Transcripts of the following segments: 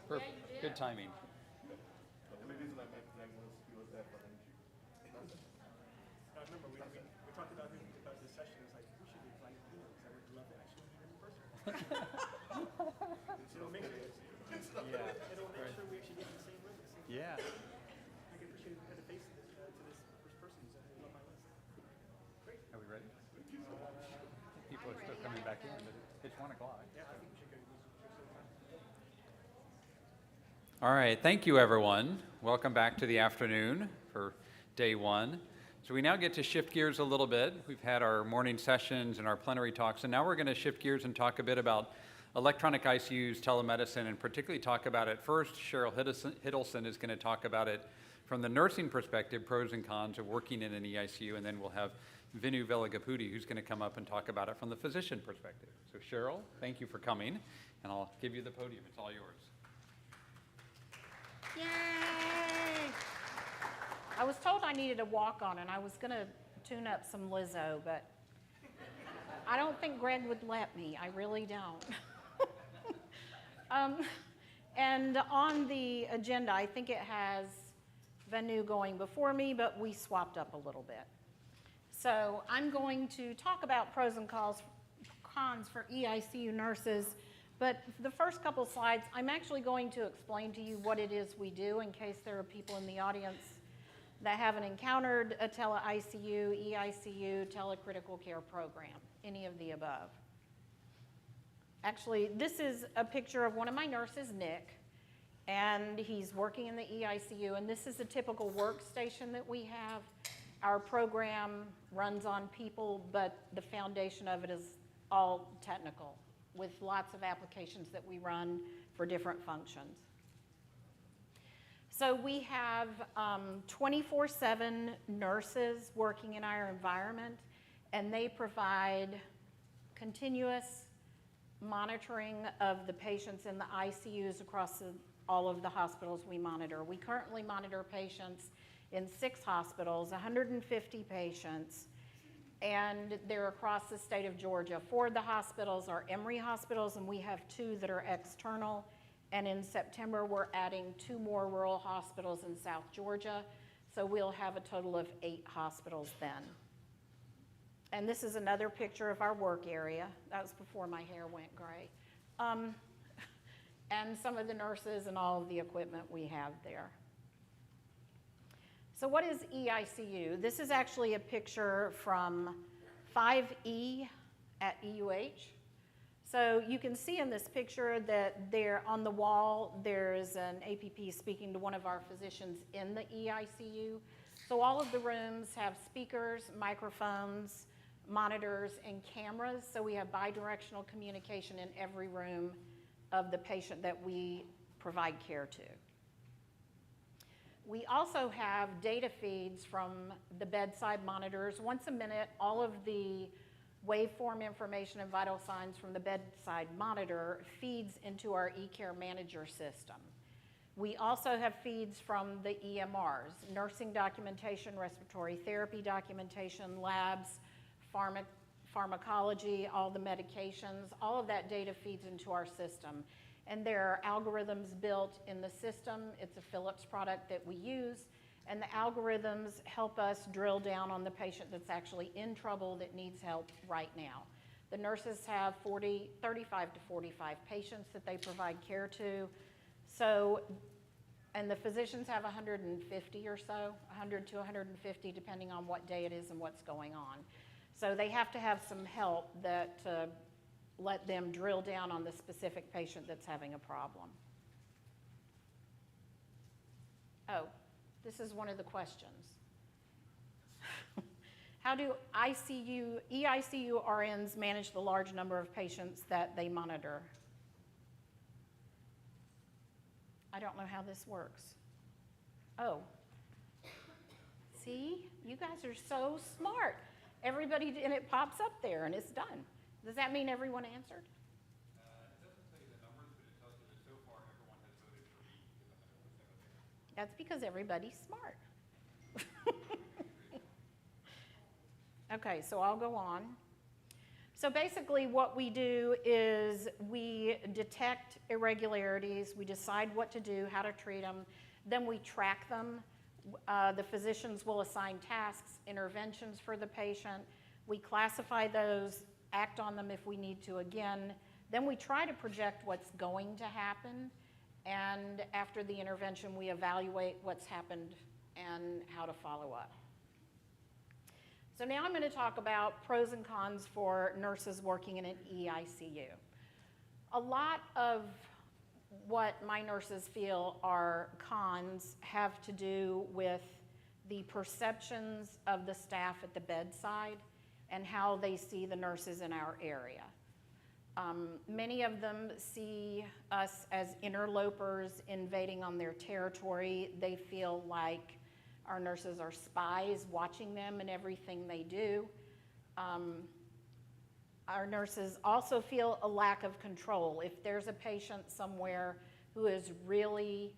Perfect. Good timing. I remember we talked about this session. It was like, we should invite you because I would love to actually meet him in person. It'll make sure we actually get in the same room. Yeah. I can appreciate had to face to this first person who's on my list. Great. Are we ready? People are still coming back in, but it's 1 o'clock. Yeah, I think we should go. All right, thank you everyone. Welcome back to the afternoon for day 1. So we now get to shift gears a little bit. We've had our morning sessions and our plenary talks, and now we're going to shift gears and talk a bit about electronic ICUs, telemedicine, and particularly talk about it. First, Cheryl Hiddleston is going to talk about it from the nursing perspective, pros and cons of working in an EICU, and then we'll have Vinu Velagapudi, who's going to come up and talk about it from the physician perspective. So Cheryl, thank you for coming, and I'll give you the podium. It's all yours. Yay! I was told I needed a walk-on, and I was going to tune up some Lizzo, but I don't think Greg would let me. I really don't. And on the agenda, I think it has Venu going before me, but we swapped up a little bit. So I'm going to talk about pros and cons for EICU nurses, but the first couple slides, I'm actually going to explain to you what it is we do in case there are people in the audience that haven't encountered a tele-ICU, EICU, telecritical care program, any of the above. Actually, this is a picture of one of my nurses, Nick, and he's working in the EICU, and this is a typical workstation that we have. Our program runs on people, but the foundation of it is all technical, with lots of applications that we run for different functions. So we have 24/7 nurses working in our environment, and they provide continuous monitoring of the patients in the ICUs across all of the hospitals we monitor. We currently monitor patients in 6 hospitals, 150 patients, and they're across the state of Georgia. 4 of the hospitals are Emory hospitals, and we have 2 that are external. And in September, we're adding 2 more rural hospitals in South Georgia, so we'll have a total of 8 hospitals then. And this is another picture of our work area. That was before my hair went gray. And some of the nurses and all of the equipment we have there. So what is EICU? This is actually a picture from 5E at EUH. So you can see in this picture that there on the wall, there's an APP speaking to one of our physicians in the EICU. So all of the rooms have speakers, microphones, monitors, and cameras. So we have bidirectional communication in every room of the patient that we provide care to. We also have data feeds from the bedside monitors. Once a minute, all of the waveform information and vital signs from the bedside monitor feeds into our eCare Manager system. We also have feeds from the EMRs, nursing documentation, respiratory therapy documentation, labs, pharmacology, all the medications, all of that data feeds into our system. And there are algorithms built in the system. It's a Philips product that we use. And the algorithms help us drill down on the patient that's actually in trouble that needs help right now. The nurses have 35 to 45 patients that they provide care to. So, and the physicians have 150 or so, 100 to 150, depending on what day it is and what's going on. So they have to have some help that let them drill down on the specific patient that's having a problem. Oh. This is one of the questions. How do EICU RNs manage the large number of patients that they monitor? I don't know how this works. Oh. See? You guys are so smart. Everybody, and it pops up there and it's done. Does that mean everyone answered? It doesn't tell you the numbers, but it tells you that so far everyone has voted for me to get 100% of it. That's because everybody's smart. Okay, so I'll go on. So basically what we do is we detect irregularities, we decide what to do, how to treat them, then we track them. The physicians will assign tasks, interventions for the patient. We classify those, act on them if we need to again. Then we try to project what's going to happen. And after the intervention, we evaluate what's happened and how to follow up. So now I'm going to talk about pros and cons for nurses working in an EICU. A lot of what my nurses feel are cons have to do with the perceptions of the staff at the bedside and how they see the nurses in our area. Many of them see us as interlopers invading on their territory. They feel like our nurses are spies watching them in everything they do. Our nurses also feel a lack of control. If there's a patient somewhere who is really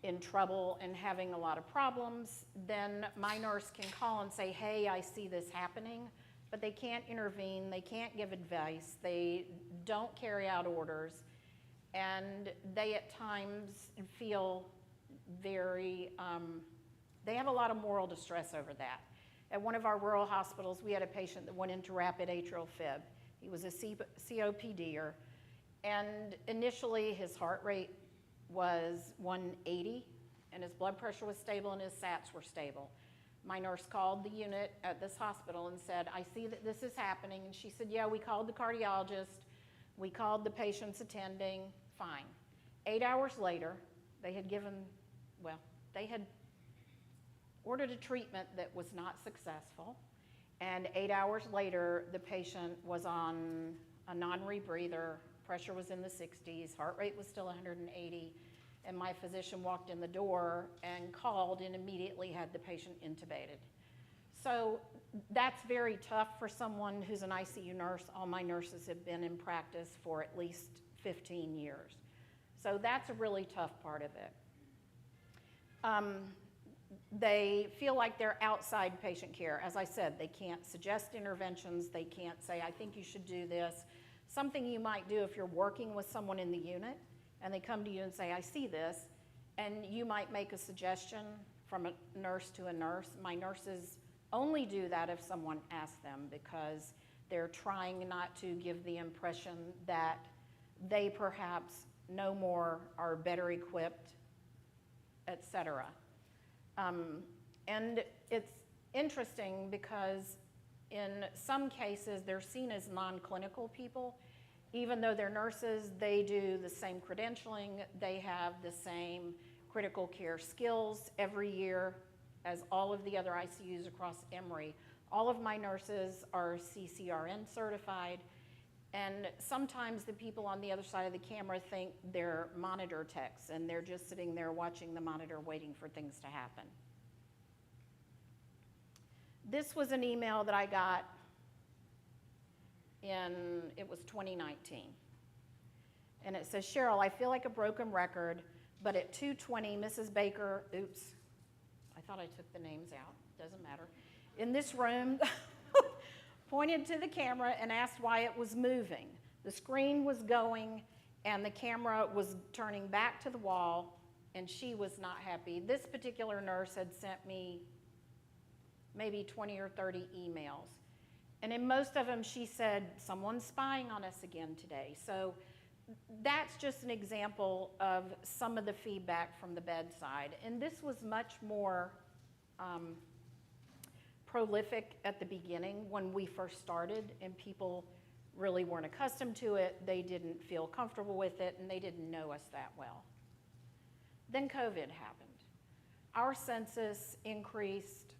in trouble and having a lot of problems, then my nurse can call and say, hey, I see this happening, but they can't intervene, they can't give advice, they don't carry out orders, and they at times feel very, they have a lot of moral distress over that. At one of our rural hospitals, we had a patient that went into rapid atrial fib. He was a COPDer, and initially his heart rate was 180, and his blood pressure was stable and his SATs were stable. My nurse called the unit at this hospital and said, I see that this is happening, and she said, yeah, we called the cardiologist, we called the patient's attending, fine. 8 hours later, they had ordered a treatment that was not successful, and 8 hours later, the patient was on a non-rebreather, pressure was in the 60s, heart rate was still 180, and my physician walked in the door and called and immediately had the patient intubated. So that's very tough for someone who's an ICU nurse. All my nurses have been in practice for at least 15 years. So that's a really tough part of it. They feel like they're outside patient care. As I said, they can't suggest interventions. They can't say, I think you should do this. Something you might do if you're working with someone in the unit and they come to you and say, I see this, and you might make a suggestion from a nurse to a nurse. My nurses only do that if someone asks them because they're trying not to give the impression that they perhaps know more, are better equipped, etc. And it's interesting because in some cases they're seen as non-clinical people. Even though they're nurses, they do the same credentialing, they have the same critical care skills every year as all of the other ICUs across Emory. All of my nurses are CCRN certified, and sometimes the people on the other side of the camera think they're monitor techs and they're just sitting there watching the monitor waiting for things to happen. This was an email that I got it was 2019. And it says, Cheryl, I feel like a broken record, but at 2:20, Mrs. Baker, oops, I thought I took the names out, doesn't matter, in this room, pointed to the camera and asked why it was moving. The screen was going and the camera was turning back to the wall, and she was not happy. This particular nurse had sent me maybe 20 or 30 emails. And in most of them, she said, someone's spying on us again today. So that's just an example of some of the feedback from the bedside. And this was much more prolific at the beginning when we first started, and people really weren't accustomed to it. They didn't feel comfortable with it, and they didn't know us that well. Then COVID happened. Our census increased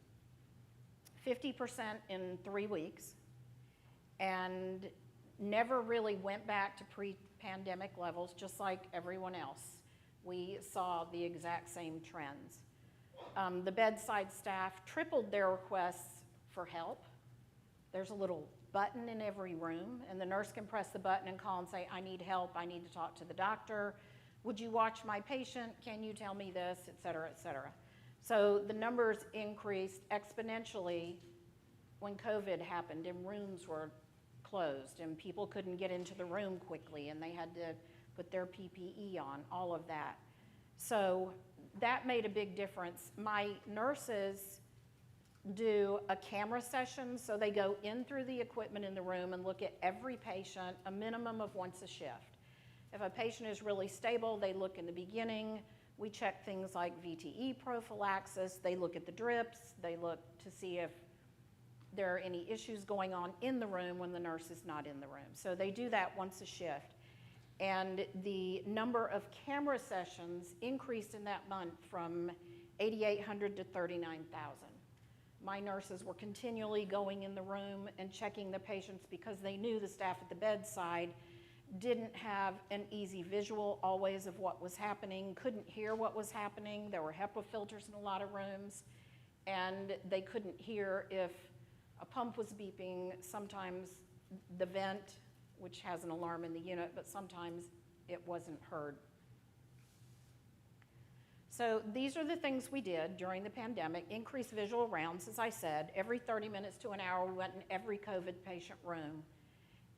50% in 3 weeks and never really went back to pre-pandemic levels, just like everyone else. We saw the exact same trends. The bedside staff tripled their requests for help. There's a little button in every room, and the nurse can press the button and call and say, I need help, I need to talk to the doctor. Would you watch my patient? Can you tell me this, et cetera, et cetera. So the numbers increased exponentially when COVID happened and rooms were closed and people couldn't get into the room quickly and they had to put their PPE on, all of that. So that made a big difference. My nurses do a camera session, so they go in through the equipment in the room and look at every patient a minimum of once a shift. If a patient is really stable, they look in the beginning. We check things like VTE prophylaxis. They look at the drips. They look to see if there are any issues going on in the room when the nurse is not in the room. So they do that once a shift. And the number of camera sessions increased in that month from 8,800 to 39,000. My nurses were continually going in the room and checking the patients because they knew the staff at the bedside didn't have an easy visual always of what was happening, couldn't hear what was happening. There were HEPA filters in a lot of rooms, and they couldn't hear if a pump was beeping. Sometimes the vent, which has an alarm in the unit, but sometimes it wasn't heard. So these are the things we did during the pandemic. Increased visual rounds, as I said. Every 30 minutes to an hour, we went in every COVID patient room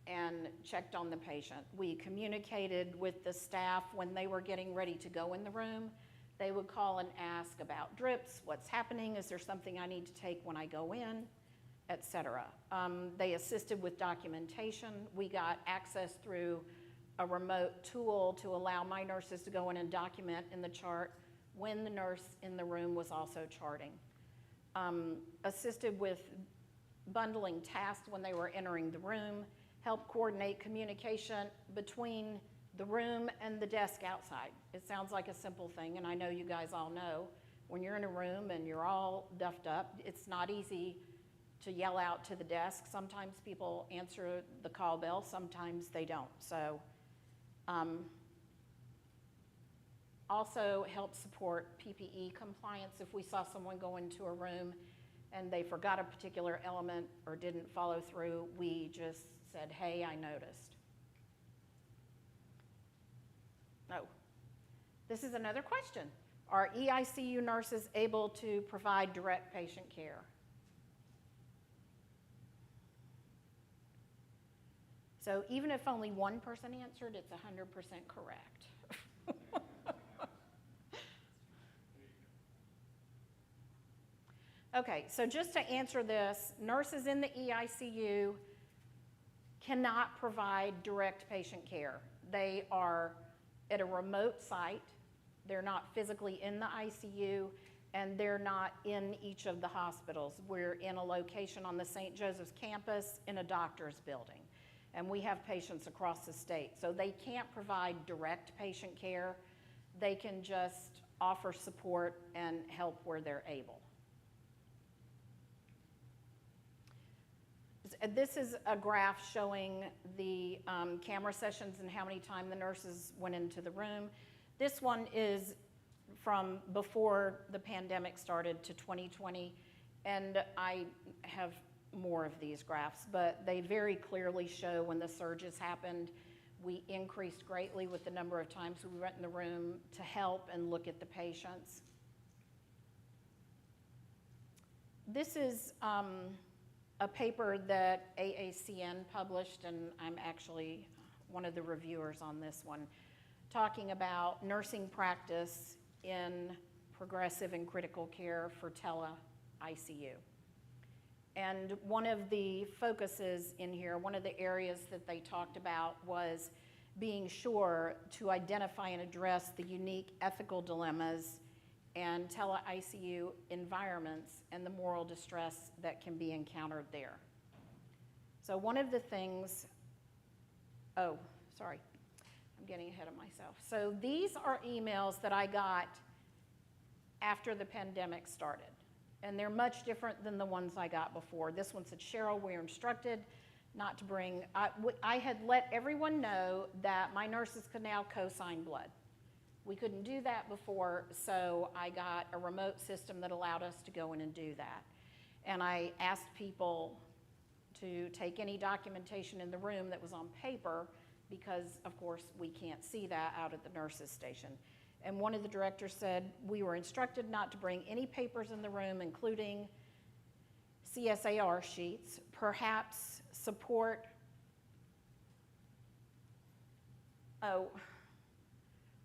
and checked on the patient. We communicated with the staff when they were getting ready to go in the room. They would call and ask about drips, what's happening, is there something I need to take when I go in, etc. They assisted with documentation. We got access through a remote tool to allow my nurses to go in and document in the chart when the nurse in the room was also charting. Assisted with bundling tasks when they were entering the room, help coordinate communication between the room and the desk outside. It sounds like a simple thing, and I know you guys all know, when you're in a room and you're all duffed up, it's not easy to yell out to the desk. Sometimes people answer the call bell, sometimes they don't. So also help support PPE compliance. If we saw someone go into a room and they forgot a particular element or didn't follow through, we just said, hey, I noticed. Oh, this is another question. Are EICU nurses able to provide direct patient care? So even if only one person answered, it's 100% correct. Okay, so just to answer this, nurses in the EICU cannot provide direct patient care. They are at a remote site. They're not physically in the ICU, and they're not in each of the hospitals. We're in a location on the St. Joseph's campus in a doctor's building, and we have patients across the state. So they can't provide direct patient care. They can just offer support and help where they're able. This is a graph showing the camera sessions and how many times the nurses went into the room. This one is from before the pandemic started to 2020, and I have more of these graphs, but they very clearly show when the surges happened, we increased greatly with the number of times we went in the room to help and look at the patients. This is a paper that AACN published, and I'm actually one of the reviewers on this one, talking about nursing practice in progressive and critical care for tele-ICU. And one of the focuses in here, one of the areas that they talked about was being sure to identify and address the unique ethical dilemmas and tele-ICU environments and the moral distress that can be encountered there. So one of the things, oh, sorry, I'm getting ahead of myself. So these are emails that I got after the pandemic started, and they're much different than the ones I got before. This one said, Cheryl, we're instructed not to bring, I had let everyone know that my nurses could now co-sign blood. We couldn't do that before, so I got a remote system that allowed us to go in and do that. And I asked people to take any documentation in the room that was on paper because, of course, we can't see that out at the nurses' station. And one of the directors said, we were instructed not to bring any papers in the room, including CSAR sheets, perhaps support Oh,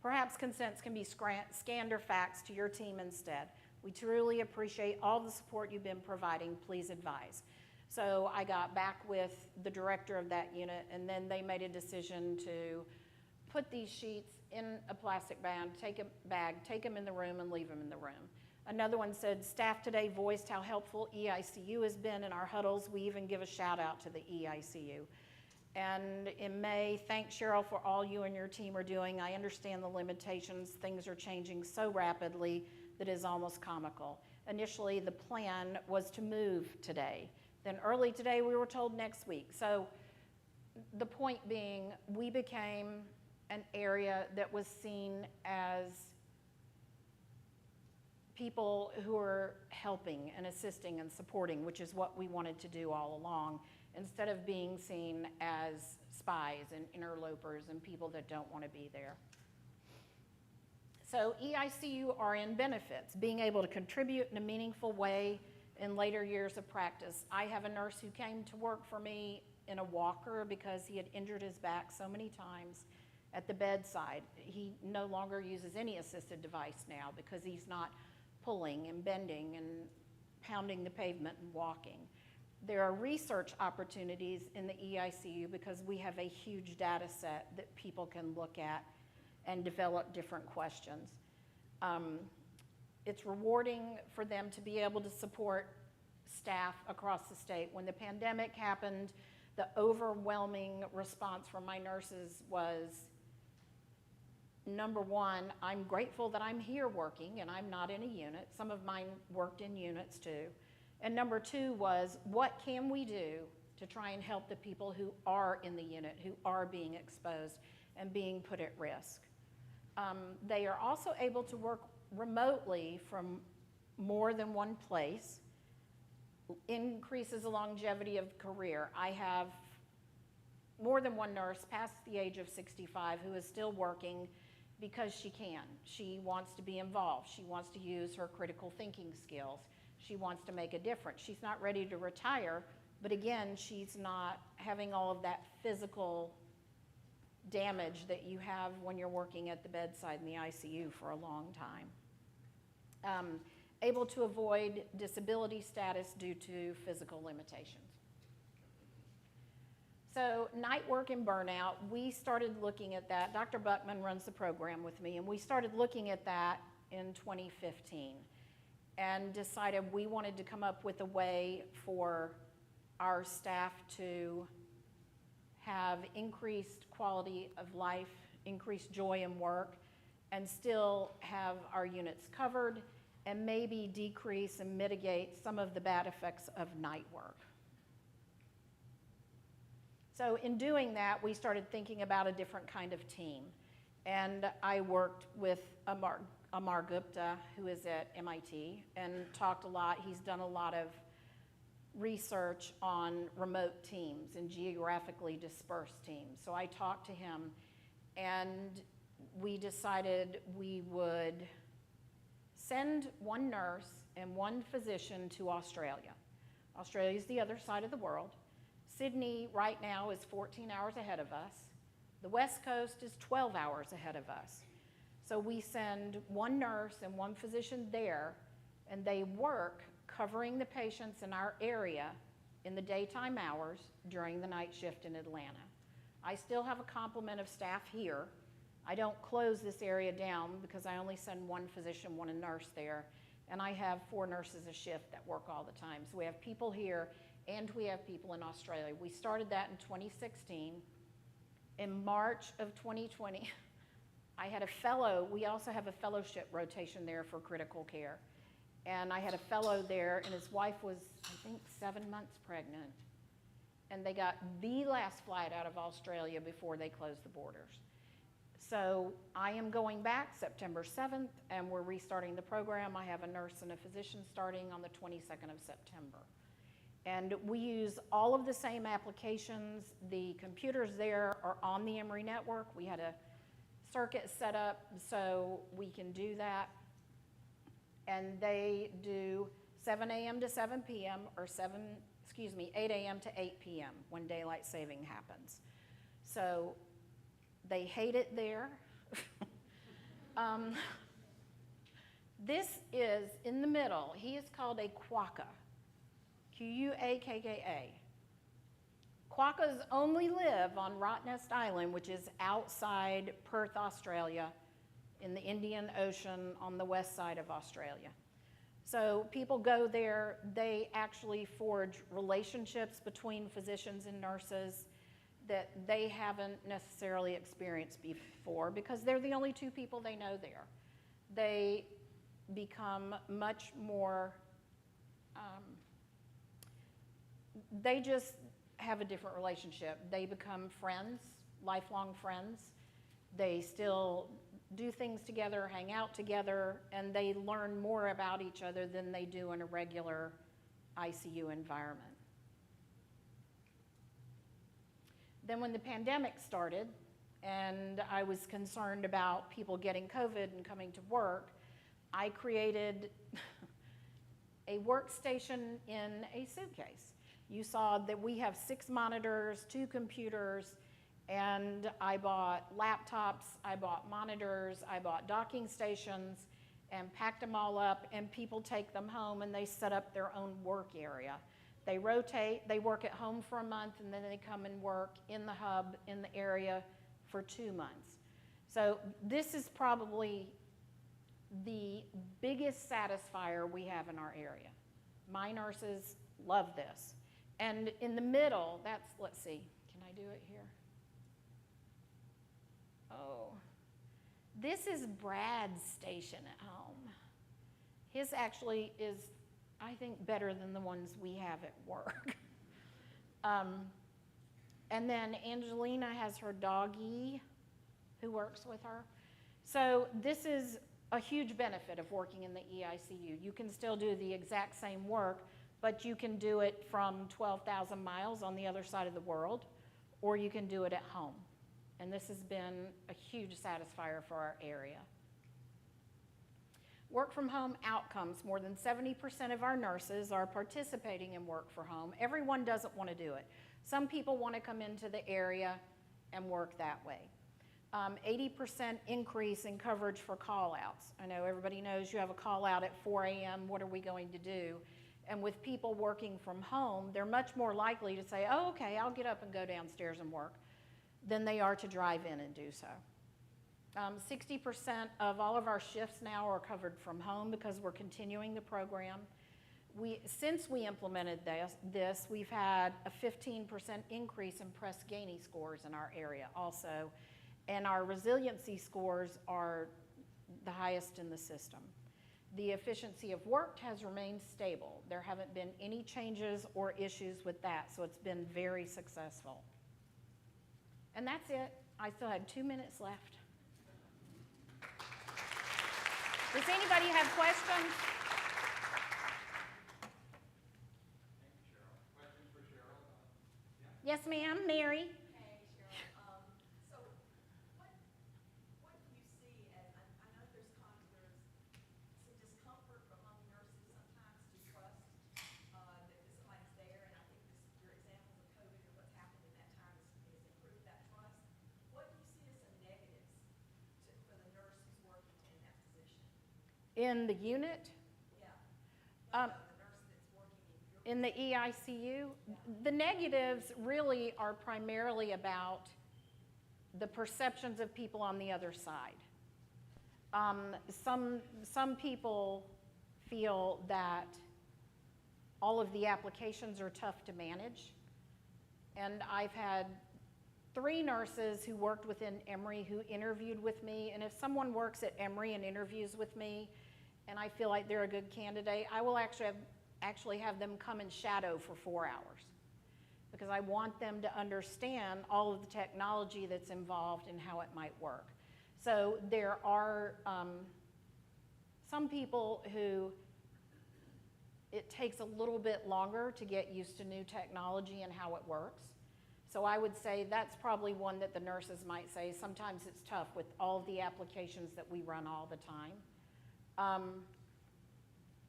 perhaps consents can be scanned or faxed to your team instead. We truly appreciate all the support you've been providing. Please advise. So I got back with the director of that unit, and then they made a decision to put these sheets in a plastic bag, take them in the room, and leave them in the room. Another one said, staff today voiced how helpful EICU has been in our huddles. We even give a shout out to the EICU. And in May, thanks Cheryl for all you and your team are doing. I understand the limitations. Things are changing so rapidly that it is almost comical. Initially, the plan was to move today. Then early today, we were told next week. So the point being, we became an area that was seen as people who are helping and assisting and supporting, which is what we wanted to do all along, instead of being seen as spies and interlopers and people that don't want to be there. So EICU RN benefits, being able to contribute in a meaningful way in later years of practice. I have a nurse who came to work for me in a walker because he had injured his back so many times at the bedside. He no longer uses any assisted device now because he's not pulling and bending and pounding the pavement and walking. There are research opportunities in the EICU because we have a huge data set that people can look at and develop different questions. It's rewarding for them to be able to support staff across the state. When the pandemic happened, the overwhelming response from my nurses was, number one, I'm grateful that I'm here working and I'm not in a unit. Some of mine worked in units too. And number two was, what can we do to try and help the people who are in the unit, who are being exposed and being put at risk? They are also able to work remotely from more than one place, increases the longevity of career. I have more than one nurse past the age of 65 who is still working because she can. She wants to be involved. She wants to use her critical thinking skills. She wants to make a difference. She's not ready to retire, but again, she's not having all of that physical damage that you have when you're working at the bedside in the ICU for a long time. Able to avoid disability status due to physical limitations. So night work and burnout, we started looking at that. Dr. Buckman runs the program with me, and we started looking at that in 2015 and decided we wanted to come up with a way for our staff to have increased quality of life, increased joy in work, and still have our units covered and maybe decrease and mitigate some of the bad effects of night work. So in doing that, we started thinking about a different kind of team. And I worked with Amar Gupta, who is at MIT, and talked a lot. He's done a lot of research on remote teams and geographically dispersed teams. So I talked to him, and we decided we would send one nurse and one physician to Australia. Australia is the other side of the world. Sydney right now is 14 hours ahead of us. The West Coast is 12 hours ahead of us. So we send one nurse and one physician there, and they work covering the patients in our area in the daytime hours during the night shift in Atlanta. I still have a complement of staff here. I don't close this area down because I only send one physician, one nurse there, and I have 4 nurses a shift that work all the time. So we have people here and we have people in Australia. We started that in 2016. In March of 2020, I had a fellow, we also have a fellowship rotation there for critical care. And I had a fellow there, and his wife was, I think, 7 months pregnant. And they got the last flight out of Australia before they closed the borders. So I am going back September 7th, and we're restarting the program. I have a nurse and a physician starting on the 22nd of September. And we use all of the same applications. The computers there are on the Emory network. We had a circuit set up so we can do that. And they do 7 a.m. to 7 p.m. or 8 a.m. to 8 p.m. when daylight saving happens. So They hate it there. Um, this is in the middle. He is called a quokka, Quakka. Quokkas only live on Rottnest Island, which is outside Perth, Australia, in the Indian Ocean on the west side of Australia. So people go there, they actually forge relationships between physicians and nurses that they haven't necessarily experienced before because they're the only two people they know there. They become much more, they just have a different relationship. They become friends, lifelong friends. They still do things together, hang out together, and they learn more about each other than they do in a regular ICU environment. Then when the pandemic started, and I was concerned about people getting COVID and coming to work, I created a workstation in a suitcase. You saw that we have 6 monitors, 2 computers, and I bought laptops, I bought monitors, I bought docking stations, and packed them all up, and people take them home and they set up their own work area. They rotate, they work at home for a month, and then they come and work in the hub, in the area for 2 months. So this is probably the biggest satisfier we have in our area. My nurses love this. And in the middle, that's, let's see, can I do it here? Oh, this is Brad's station at home. His actually is, I think, better than the ones we have at work. And then Angelina has her doggy who works with her. So this is a huge benefit of working in the EICU. You can still do the exact same work, but you can do it from 12,000 miles on the other side of the world, or you can do it at home. And this has been a huge satisfier for our area. Work from home outcomes. More than 70% of our nurses are participating in work from home. Everyone doesn't want to do it. Some people want to come into the area and work that way. 80% increase in coverage for call-outs. I know everybody knows you have a call-out at 4 a.m., what are we going to do? And with people working from home, they're much more likely to say, oh, okay, I'll get up and go downstairs and work, than they are to drive in and do so. 60% of all of our shifts now are covered from home because we're continuing the program. Since we implemented this, we've had a 15% increase in Press Ganey scores in our area also, and our resiliency scores are the highest in the system. The efficiency of work has remained stable. There haven't been any changes or issues with that, so it's been very successful. And that's it. I still have 2 minutes left. Does anybody have questions? Questions for Cheryl? Yes, ma'am, Mary. Hey, Cheryl. So what do you see as, I know there's some discomfort among nurses sometimes to trust that somebody's there, and I think your examples of COVID and what's happened in that time has improved that trust. What do you see as some negatives for the nurse who's working in that position? In the unit, Yeah. Um, The nurse that's working in your in the EICU, the negatives really are primarily about the perceptions of people on the other side. Some people feel that all of the applications are tough to manage. And I've had 3 nurses who worked within Emory who interviewed with me. And if someone works at Emory and interviews with me, and I feel like they're a good candidate, I will actually have them come and shadow for 4 hours, because I want them to understand all of the technology that's involved and how it might work. So there are some people who it takes a little bit longer to get used to new technology and how it works. So I would say that's probably one that the nurses might say. Sometimes it's tough with all of the applications that we run all the time.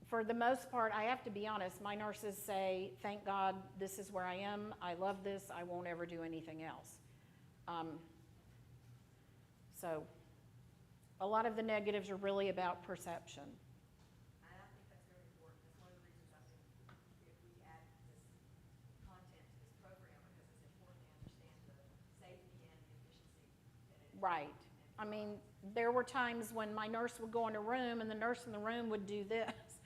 For the most part, I have to be honest, my nurses say, thank God this is where I am, I love this, I won't ever do anything else. So a lot of the negatives are really about perception. And I think that's very important. That's one of the reasons I think if we add this content to this program, because it's important to understand the safety and the efficiency that it. Right. I mean, there were times when my nurse would go in a room and the nurse in the room would do this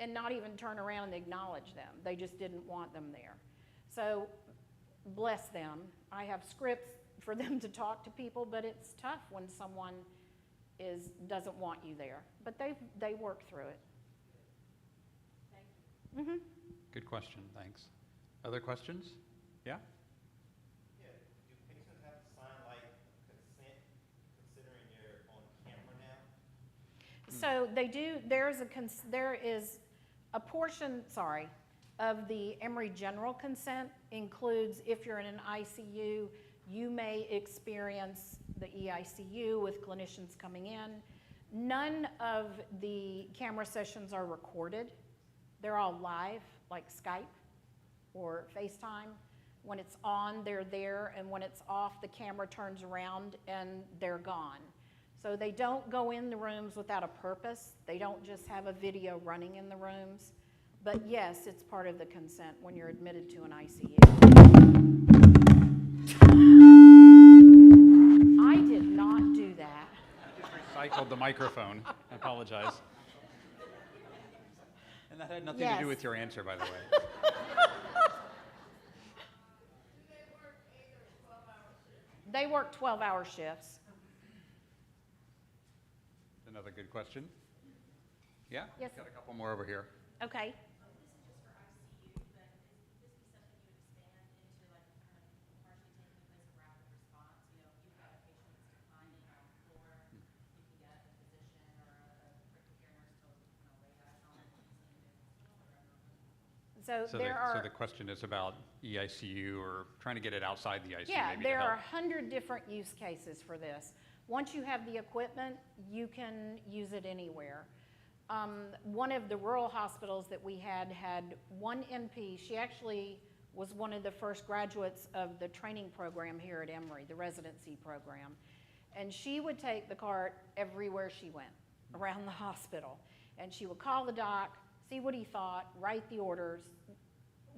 and not even turn around and acknowledge them. They just didn't want them there. So bless them. I have scripts for them to talk to people, but it's tough when someone doesn't want you there. But they work through it. Thank you. Good question, thanks. Other questions? Yeah? Yeah, do patients have to sign like consent considering you're on camera now? So they do, there is a portion, of the Emory general consent includes if you're in an ICU, you may experience the EICU with clinicians coming in. None of the camera sessions are recorded. They're all live, like Skype or FaceTime. When it's on, they're there, and when it's off, the camera turns around and they're gone. So they don't go in the rooms without a purpose. They don't just have a video running in the rooms. But yes, it's part of the consent when you're admitted to an ICU. I did not do that. Just recycled the microphone. I apologize. And that had nothing to Yes. do with your answer, by the way. They work 12-hour shifts. Another good question. Yeah? Yes. Got a couple more over here. Okay. This is just for ICU, but is this be something you would expand into, like, kind of partially taking the place of rapid response? You know, if you've got a patient that's declining on the floor, you can get a physician or a critical care nurse to, lay eyes on it and So So there so are, the question is about EICU or trying to get it outside the ICU yeah, maybe to there are help. 100 different use cases for this. Once you have the equipment, you can use it anywhere. One of the rural hospitals that we had one NP. She actually was one of the first graduates of the training program here at Emory, the residency program. And she would take the cart everywhere she went around the hospital. And she would call the doc, see what he thought, write the orders.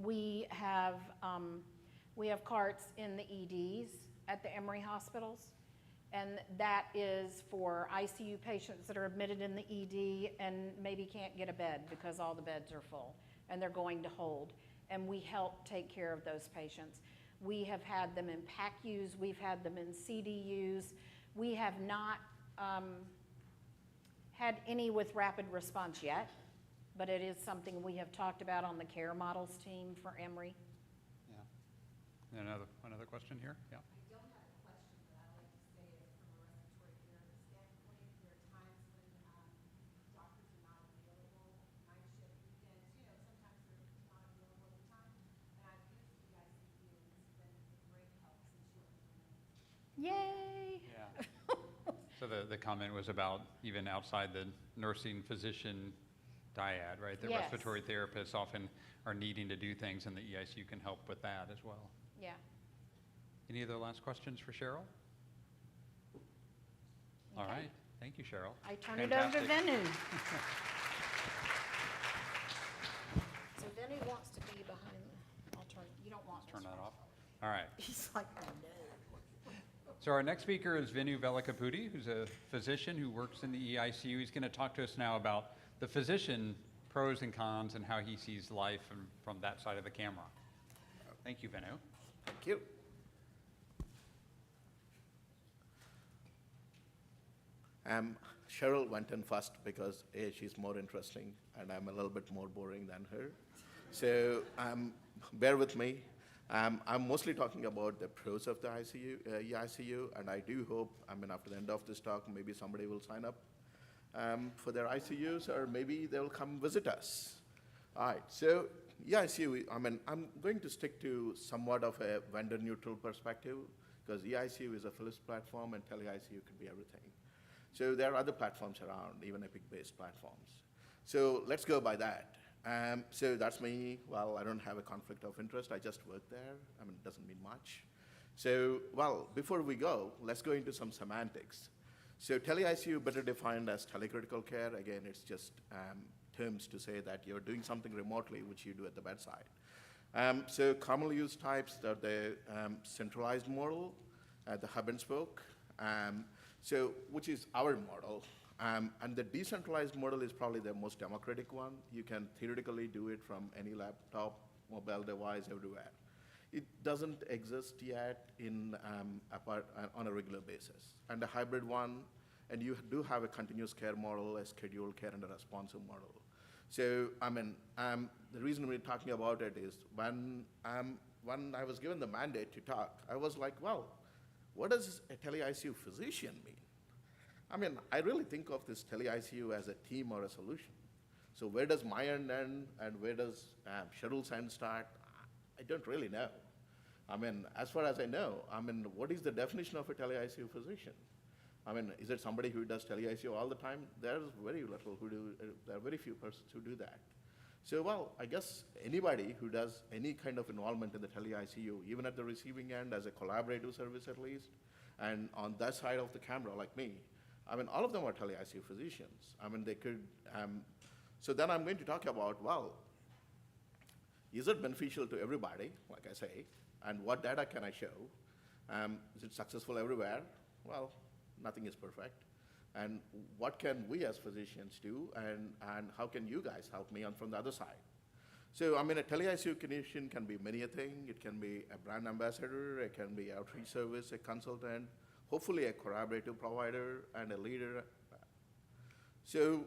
We have carts in the EDs at the Emory hospitals. And that is for ICU patients that are admitted in the ED and maybe can't get a bed because all the beds are full and they're going to hold. And we help take care of those patients. We have had them in PACUs, we've had them in CDUs. We have not had any with rapid response yet, but it is something we have talked about on the care models team for Emory. Yeah. Another question here? Yeah. I don't have a question, but I like to say it from a respiratory therapist standpoint. There are times when doctors are not available, night shift, weekends, sometimes they're not available at the time. And I've used the ICU, and it's been a great help since you implemented. Yay! Yeah. So the comment was about even outside the nursing physician dyad, right? The Yes. respiratory therapists often are needing to do things, and the EICU can help with that as well. Yeah. Any other last questions for Cheryl? All Okay. right. Thank you, Cheryl. I turn it over to Fantastic. Venu. So Venu wants to be behind the, I'll turn, you don't want this Turn that one. off. All right. He's like, oh no. So our next speaker is Venu Velakapudi, who's a physician who works in the EICU. He's going to talk to us now about the physician pros and cons and how he sees life from that side of the camera. Thank you, Venu. Thank you. Cheryl went in first because A, she's more interesting and I'm a little bit more boring than her. So bear with me. I'm mostly talking about the pros of the EICU, and I do hope, after the end of this talk, maybe somebody will sign up for their ICUs, or maybe they'll come visit us. All right, so EICU, I'm going to stick to somewhat of a vendor-neutral perspective, because EICU is a Philips platform, and tele-ICU can be everything. So there are other platforms around, even Epic-based platforms. So let's go by that. So that's me. Well, I don't have a conflict of interest. I just work there. It doesn't mean much. So, well, before we go, let's go into some semantics. So tele-ICU better defined as telecritical care. Again, it's just terms to say that you're doing something remotely, which you do at the bedside. So commonly used types are the centralized model, the hub and spoke, which is our model. And the decentralized model is probably the most democratic one. You can theoretically do it from any laptop, mobile device, everywhere. It doesn't exist yet on a regular basis. And a hybrid one, and you do have a continuous care model, a scheduled care, and a responsive model. So, the reason we're talking about it is when I was given the mandate to talk, I was like, well, what does a tele-ICU physician mean? I really think of this tele-ICU as a team or a solution. So where does my end end and where does Cheryl's end start? I don't really know. As far as I know, what is the definition of a tele-ICU physician? Is it somebody who does tele-ICU all the time? There's very little who do, there are very few persons who do that. So, well, I guess anybody who does any kind of involvement in the tele-ICU, even at the receiving end as a collaborative service at least, and on that side of the camera like me, all of them are tele-ICU physicians. They could, so then I'm going to talk about, well, is it beneficial to everybody, like I say, and what data can I show? Is it successful everywhere? Well, nothing is perfect. And what can we as physicians do, and how can you guys help me on from the other side? So, a tele-ICU clinician can be many a thing. It can be a brand ambassador, it can be outreach service, a consultant, hopefully a collaborative provider, and a leader. So,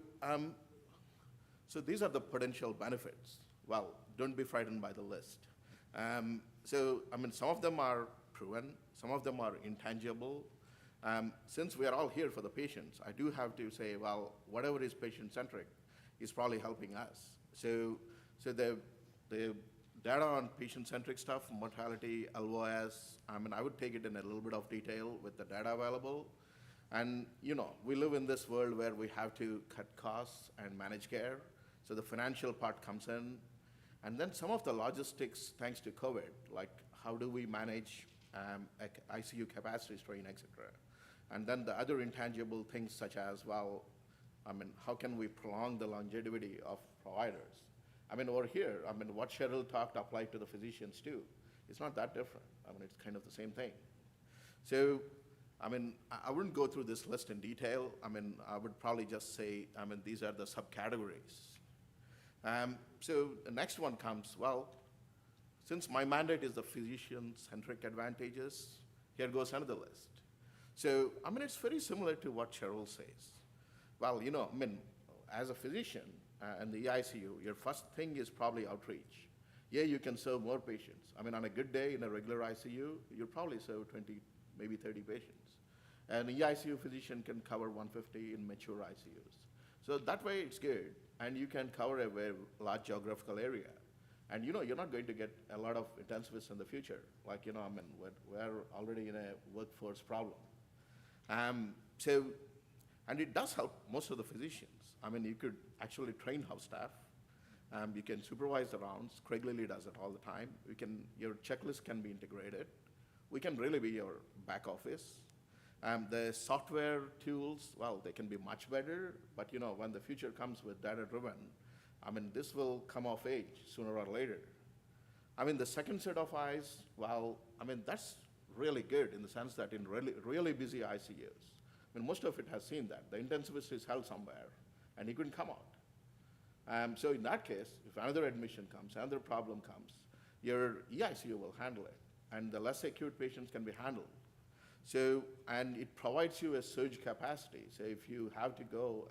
so these are the potential benefits. Well, don't be frightened by the list. Some of them are proven, some of them are intangible. Since we are all here for the patients, I do have to say, well, whatever is patient-centric is probably helping us. So the data on patient-centric stuff, mortality, LOS, I would take it in a little bit of detail with the data available. And, we live in this world where we have to cut costs and manage care. So the financial part comes in. And then some of the logistics, thanks to COVID, like how do we manage ICU capacity strain, et cetera. And then the other intangible things such as, well, how can we prolong the longevity of providers? Over here, what Cheryl talked applied to the physicians too. It's not that different. It's kind of the same thing. So, I wouldn't go through this list in detail. I would probably just say, these are the subcategories. So the next one comes, well, since my mandate is the physician-centric advantages, here goes another list. So, it's very similar to what Cheryl says. Well, as a physician in the ICU, your first thing is probably outreach. Yeah, you can serve more patients. On a good day in a regular ICU, you'll probably serve 20, maybe 30 patients. An EICU physician can cover 150 in mature ICUs. So that way it's good, and you can cover a very large geographical area. And you're not going to get a lot of intensivists in the future. Like, we're already in a workforce problem. And it does help most of the physicians. You could actually train house staff. You can supervise the rounds. Craig Lilly does it all the time. Your checklist can be integrated. We can really be your back office. The software tools, well, they can be much better, but when the future comes with data-driven, this will come of age sooner or later. The second set of eyes, well, that's really good in the sense that in really busy ICUs, most of it has seen that. The intensivist is held somewhere, and he couldn't come out. So in that case, if another admission comes, another problem comes, your EICU will handle it, and the less acute patients can be handled. So, and it provides you a surge capacity. So if you have to go,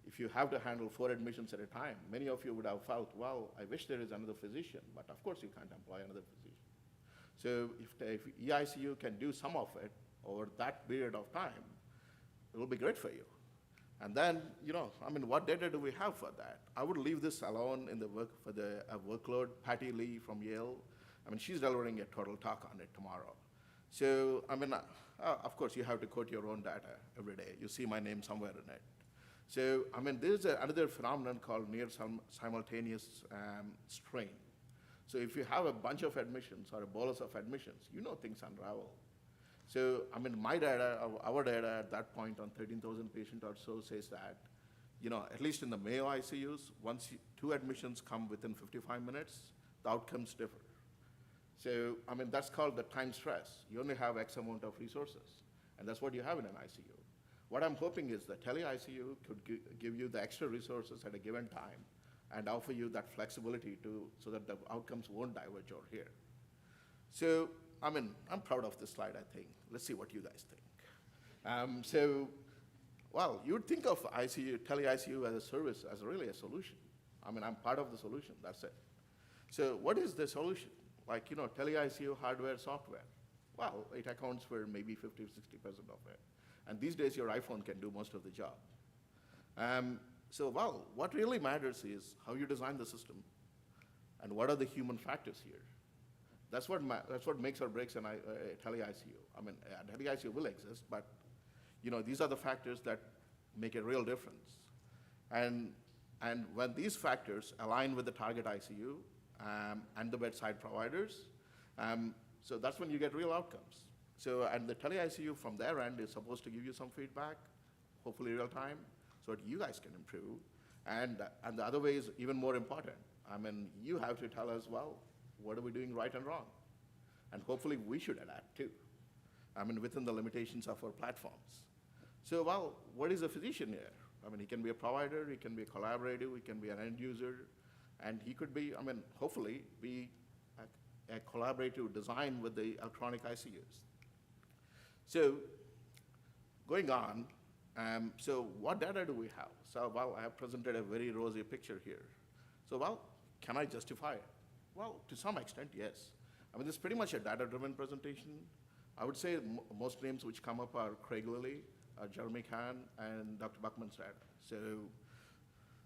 if you have to handle 4 admissions at a time, many of you would have felt, well, I wish there is another physician, but of course you can't employ another physician. So if EICU can do some of it over that period of time, it will be great for you. And then, what data do we have for that? I would leave this alone in the workload. Patty Lee from Yale, she's delivering a total talk on it tomorrow. So, of course, you have to quote your own data every day. You see my name somewhere in it. So, there's another phenomenon called near simultaneous strain. So if you have a bunch of admissions or a bolus of admissions, you know things unravel. So, I mean, my data, our data at that point on 13,000 patients or so says that, you know, at least in the Mayo ICUs, once two admissions come within 55 minutes, the outcomes differ. So, I mean, that's called the time stress. You only have X amount of resources, and that's what you have in an ICU. What I'm hoping is that tele-ICU could give you the extra resources at a given time and offer you that flexibility so that the outcomes won't diverge over here. So, I mean, I'm proud of this slide, I think. Let's see what you guys think. Well, you would think of ICU, tele-ICU as a service, as really a solution. I mean, I'm part of the solution, that's it. So what is the solution? Like, you know, tele-ICU hardware, software. Well, it accounts for maybe 50 or 60% of it. And these days, your iPhone can do most of the job. Well, what really matters is how you design the system and what are the human factors here. That's what makes or breaks a tele-ICU. I mean, a tele-ICU will exist, but you know, these are the factors that make a real difference. And when these factors align with the target ICU and the bedside providers, so that's when you get real outcomes. So, and the tele-ICU from their end is supposed to give you some feedback, hopefully real time, so that you guys can improve. And the other way is even more important. I mean, you have to tell us, well, what are we doing right and wrong? And hopefully we should adapt too. I mean, within the limitations of our platforms. So, well, what is a physician here? I mean, he can be a provider, he can be a collaborative, he can be an end user, and he could be, I mean, hopefully be a collaborative design with the electronic ICUs. So, going on, so what data do we have? So, well, I have presented a very rosy picture here. So, well, can I justify it? Well, to some extent, yes. I mean, this is pretty much a data-driven presentation. I would say most names which come up are Craig Lilly, Jeremy Kahn, and Dr. Buckminster.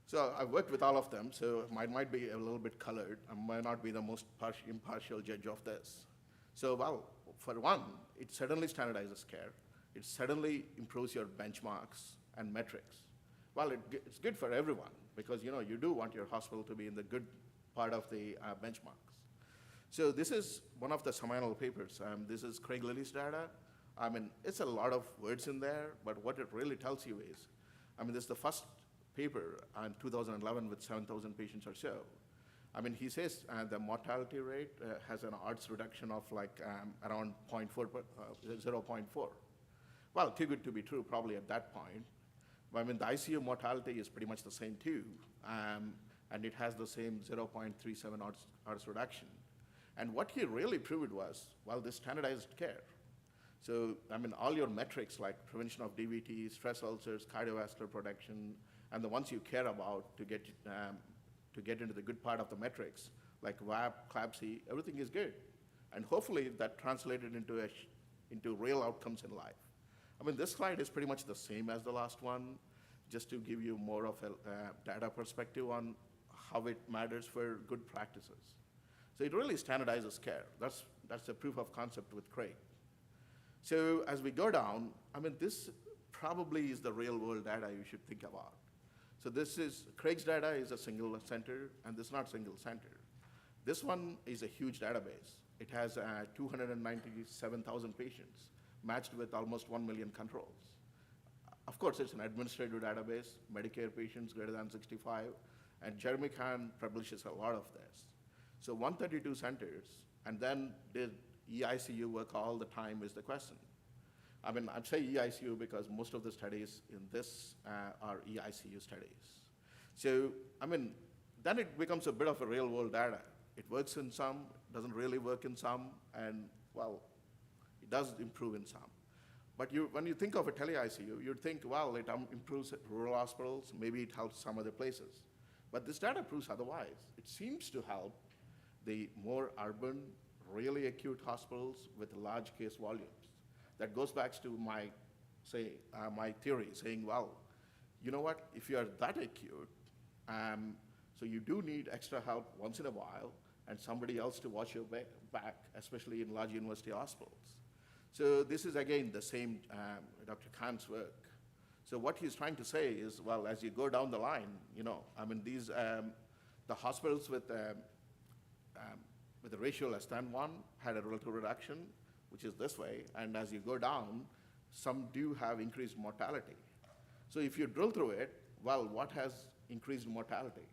So I've worked with all of them, so might be a little bit colored. I might not be the most impartial judge of this. So, well, for one, it certainly standardizes care. It certainly improves your benchmarks and metrics. Well, it's good for everyone because, you know, you do want your hospital to be in the good part of the benchmarks. So this is one of the seminal papers. This is Craig Lilly's data. I mean, it's a lot of words in there, but what it really tells you is, I mean, this is the first paper in 2011 with 7,000 patients or so. I mean, he says the mortality rate has an odds reduction of like around 0.4. Well, too good to be true probably at that point. But I mean, the ICU mortality is pretty much the same too, and it has the same 0.37 odds reduction. And what he really proved was, well, this standardized care. So, I mean, all your metrics like prevention of DVT, stress ulcers, cardiovascular protection, and the ones you care about to get into the good part of the metrics, like WAP, CLABSI, everything is good. And hopefully that translated into real outcomes in life. I mean, this slide is pretty much the same as the last one, just to give you more of a data perspective on how it matters for good practices. So it really standardizes care. That's the proof of concept with Craig. So as we go down, I mean, this probably is the real world data you should think about. So Craig's data is a single center, and this is not single center. This one is a huge database. It has 297,000 patients matched with almost 1 million controls. Of course, it's an administrative database, Medicare patients greater than 65, and Jeremy Kahn publishes a lot of this. So 132 centers, and then did EICU work all the time is the question. I mean, I'd say EICU because most of the studies in this are EICU studies. So, I mean, then it becomes a bit of a real world data. It works in some, doesn't really work in some, and well, it does improve in some. But when you think of a tele-ICU, you'd think, well, it improves at rural hospitals, maybe it helps some other places. But this data proves otherwise. It seems to help the more urban, really acute hospitals with large case volumes. That goes back to my theory, saying, well, you know what, if you are that acute, so you do need extra help once in a while and somebody else to watch your back, especially in large university hospitals. So this is, again, the same Dr. Kahn's work. So what he's trying to say is, well, as you go down the line, you know, I mean, the hospitals with with a ratio less than 1 had a relative reduction, which is this way, and as you go down, some do have increased mortality. So if you drill through it, well, what has increased mortality?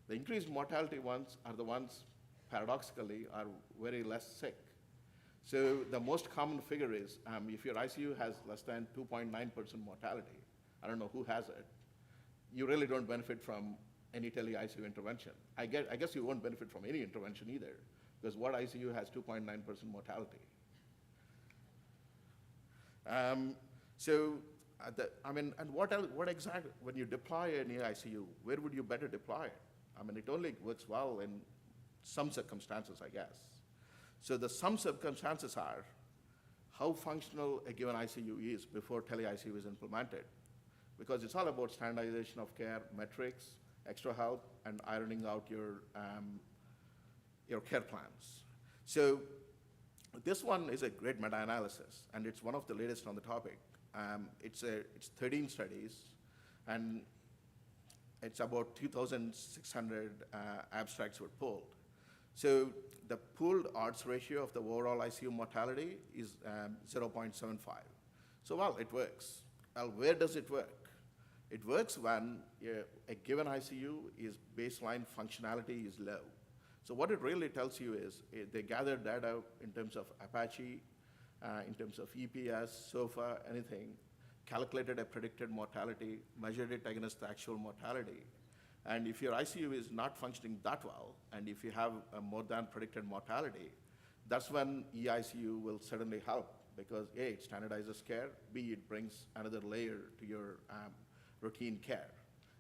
The increased mortality ones are the ones, paradoxically, are very less sick. So the most common figure is if your ICU has less than 2.9% mortality, I don't know who has it, you really don't benefit from any tele-ICU intervention. I guess you won't benefit from any intervention either, because what ICU has 2.9% mortality? And what else, what exactly, when you deploy an ICU, where would you better deploy it? I mean, it only works well in some circumstances, I guess. So the some circumstances are how functional a given ICU is before tele-ICU is implemented. Because it's all about standardization of care, metrics, extra help, and ironing out your care plans. So this one is a great meta-analysis, and it's one of the latest on the topic. It's 13 studies, and it's about 2,600 abstracts were pulled. So the pooled odds ratio of the overall ICU mortality is 0.75. So, well, it works. Well, where does it work? It works when a given ICU is baseline functionality is low. So what it really tells you is they gather data in terms of Apache, in terms of EPS, SOFA, anything, calculated a predicted mortality, measured it against the actual mortality. And if your ICU is not functioning that well, and if you have a more than predicted mortality, that's when eICU will certainly help, because A, it standardizes care, B, it brings another layer to your routine care.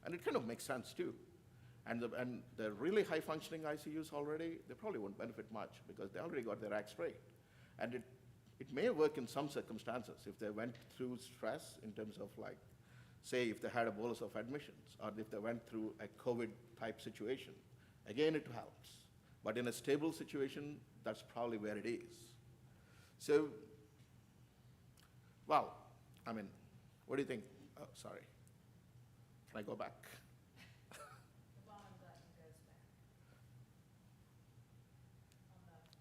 And it kind of makes sense too. And the really high functioning ICUs already, they probably won't benefit much because they already got their act straight. And it may work in some circumstances if they went through stress in terms of, like, say if they had a bolus of admissions or if they went through a COVID type situation. Again, it helps. But in a stable situation, that's probably where it is. So, well, I mean, what do you think? Oh, sorry. Can I go back? The bottom button goes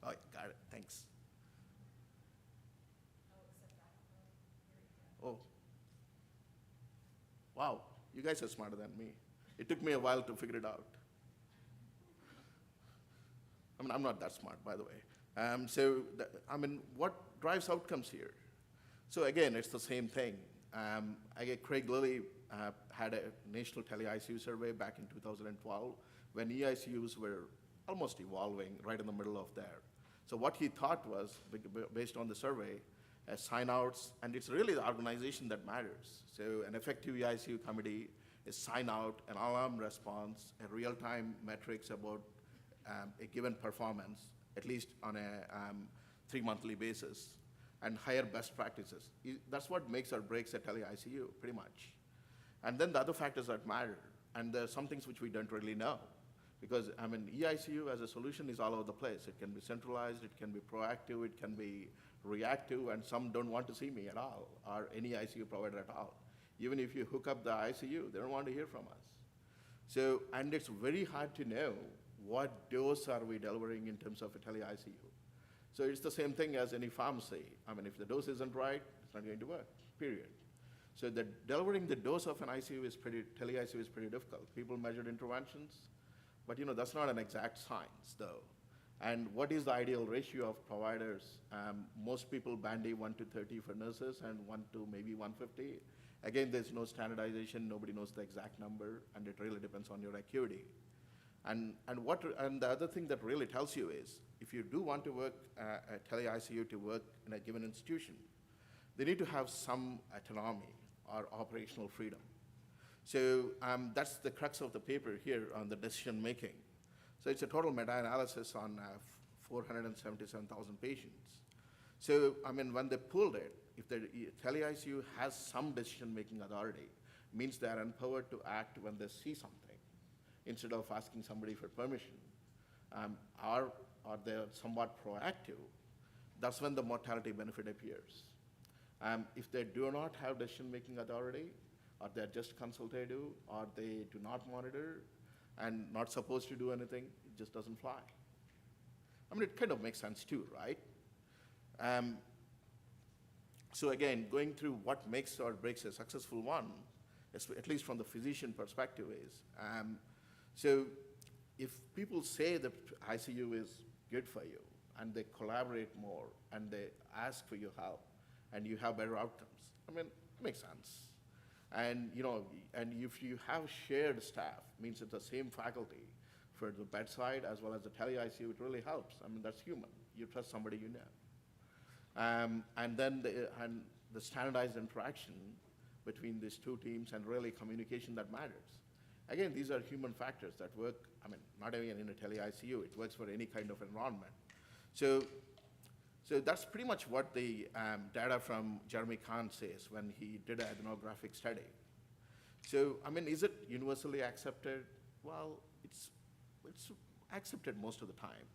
back. Oh, got it, thanks. Except I don't know. Here you go. Oh. Wow, you guys are smarter than me. It took me a while to figure it out. I mean, I'm not that smart, by the way. What drives outcomes here? So again, it's the same thing. Craig Lilly had a national tele-ICU survey back in 2012 when eICUs were almost evolving right in the middle of there. So what he thought was, based on the survey, sign-outs, and it's really the organization that matters. So an effective eICU committee is sign-out, an alarm response, a real-time metrics about a given performance, at least on a 3-monthly basis, and higher best practices. That's what makes or breaks a tele-ICU, pretty much. And then the other factors that matter, and there are some things which we don't really know. Because, eICU as a solution is all over the place. It can be centralized, it can be proactive, it can be reactive, and some don't want to see me at all, or any ICU provider at all. Even if you hook up the ICU, they don't want to hear from us. So, and it's very hard to know what dose are we delivering in terms of a tele-ICU. So it's the same thing as any pharmacy. If the dose isn't right, it's not going to work, period. So delivering the dose of an ICU is tele-ICU is pretty difficult. People measured interventions, but that's not an exact science, though. And what is the ideal ratio of providers? Most people bandy 1 to 30 for nurses and 1 to maybe 150. Again, there's no standardization, nobody knows the exact number, and it really depends on your acuity. And the other thing that really tells you is, if you do want to work a tele-ICU to work in a given institution, they need to have some autonomy or operational freedom. So that's the crux of the paper here on the decision making. So it's a total meta-analysis on 477,000 patients. So when they pulled it, if the tele-ICU has some decision-making authority, means they are empowered to act when they see something, instead of asking somebody for permission, or they're somewhat proactive, that's when the mortality benefit appears. If they do not have decision-making authority, or they're just consultative, or they do not monitor, and not supposed to do anything, it just doesn't fly. I mean, it kind of makes sense too, right? Um, so again, going through what makes or breaks a successful one, at least from the physician perspective is, so if people say that ICU is good for you, and they collaborate more, and they ask for your help, and you have better outcomes, I mean, it makes sense. And and if you have shared staff, means it's the same faculty for the bedside as well as the tele-ICU, it really helps. I mean, that's human. You trust somebody you know. And then the standardized interaction between these two teams and really communication that matters. Again, these are human factors that work, I mean, not even in a tele-ICU, it works for any kind of environment. So that's pretty much what the data from Jeremy Kahn says when he did an ethnographic study. So, I mean, is it universally accepted? Well, it's accepted most of the time.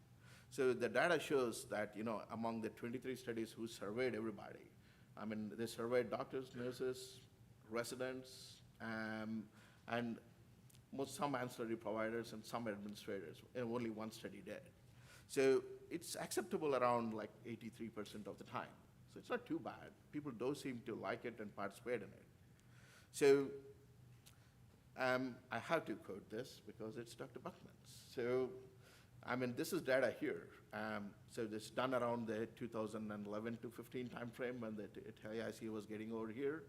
So the data shows that, among the 23 studies who surveyed everybody, I mean, they surveyed doctors, nurses, residents, and some ancillary providers and some administrators, and only one study did. So it's acceptable around like 83% of the time. So it's not too bad. People do seem to like it and participate in it. So I have to quote this because it's Dr. Buckman's. So, I mean, this is data here. So this done around the 2011 to 15 timeframe when the tele-ICU was getting over here.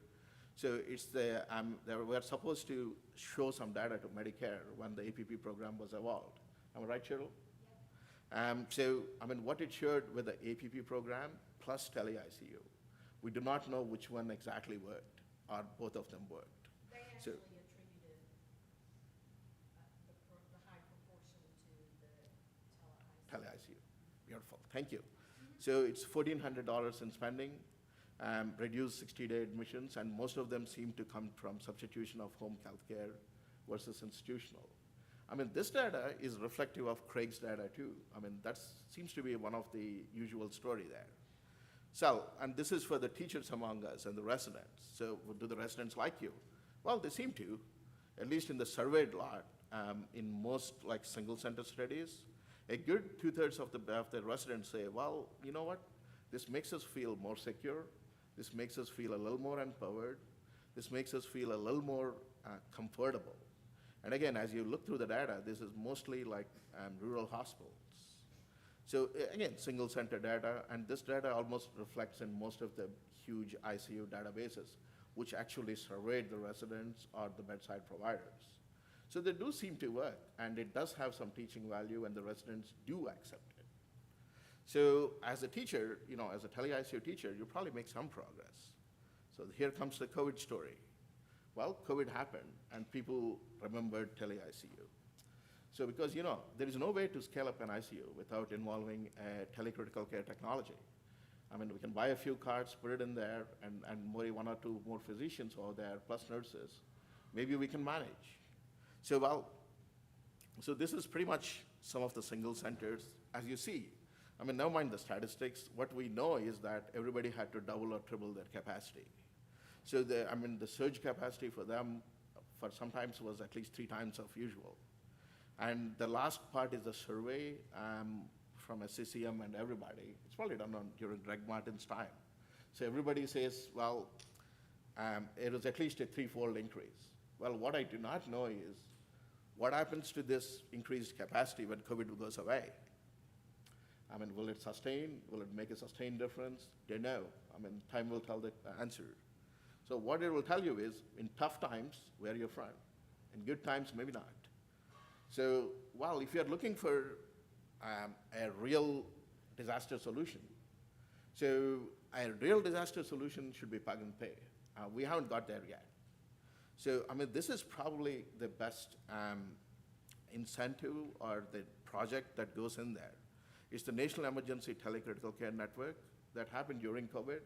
So it's they were supposed to show some data to Medicare when the APP program was evolved. Am I right, Cheryl? So, I mean, what it showed with the APP program plus tele-ICU, we do not know which one exactly worked, or both of them worked. They So- actually attributed the high proportion to the tele-ICU. Tele-ICU. Beautiful, thank you. So it's $1,400 in spending, reduced 60-day admissions, and most of them seem to come from substitution of home health care versus institutional. I mean, this data is reflective of Craig's data too. I mean, that seems to be one of the usual story there. So, and this is for the teachers among us and the residents. So do the residents like you? Well, they seem to, at least in the surveyed lot, in most like single center studies, a good 2/3 of the residents say, well, you know what? This makes us feel more secure. This makes us feel a little more empowered. This makes us feel a little more comfortable. And again, as you look through the data, this is mostly like rural hospitals. So again, single center data, and this data almost reflects in most of the huge ICU databases, which actually surveyed the residents or the bedside providers. So they do seem to work, and it does have some teaching value, and the residents do accept it. So as a teacher, as a tele-ICU teacher, you probably make some progress. So here comes the COVID story. Well, COVID happened, and people remembered tele-ICU. So because, there is no way to scale up an ICU without involving telecritical care technology. I mean, we can buy a few cards, put it in there, and maybe 1 or 2 more physicians over there, plus nurses. Maybe we can manage. So this is pretty much some of the single centers, as you see. I mean, never mind the statistics. What we know is that everybody had to double or triple their capacity. So the surge capacity for them for sometimes was at least 3 times of usual. And the last part is the survey from SCCM and everybody. It's probably done during Greg Martin's time. So everybody says, well, it was at least a 3-fold increase. Well, what I do not know is what happens to this increased capacity when COVID goes away? I mean, will it sustain? Will it make a sustained difference? Don't know. I mean, time will tell the answer. So what it will tell you is, in tough times, we're your friend. In good times, maybe not. So, well, if you're looking for a real disaster solution, so a real disaster solution should be plug and pay. We haven't got there yet. So, I mean, this is probably the best incentive or the project that goes in there. It's the National Emergency Telecritical Care Network that happened during COVID.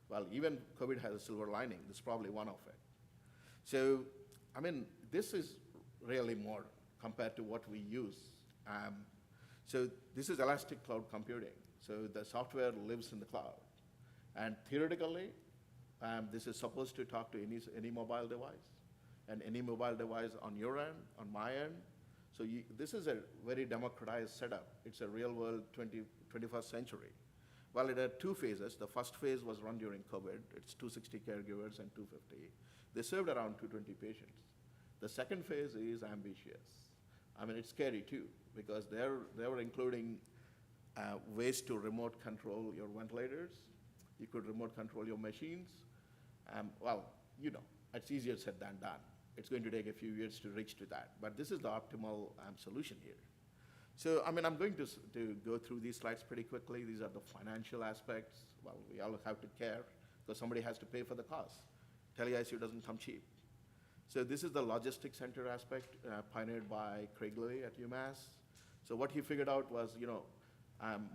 Well, even COVID has a silver lining. This is probably one of it. So, I mean, this is really more compared to what we use. So this is elastic cloud computing. So the software lives in the cloud. And theoretically, this is supposed to talk to any mobile device, and any mobile device on your end, on my end. So this is a very democratized setup. It's a real world 21st century. Well, it had two phases. The first phase was run during COVID. It's 260 caregivers and 250. They served around 220 patients. The second phase is ambitious. I mean, it's scary too, because they were including ways to remote control your ventilators. You could remote control your machines. Well, you know, it's easier said than done. It's going to take a few years to reach to that, but this is the optimal solution here. So, I mean, I'm going to go through these slides pretty quickly. These are the financial aspects. Well, we all have to care because somebody has to pay for the cost. Tele-ICU doesn't come cheap. So this is the logistics center aspect pioneered by Craig Lilly at UMass. So what he figured out was, you know,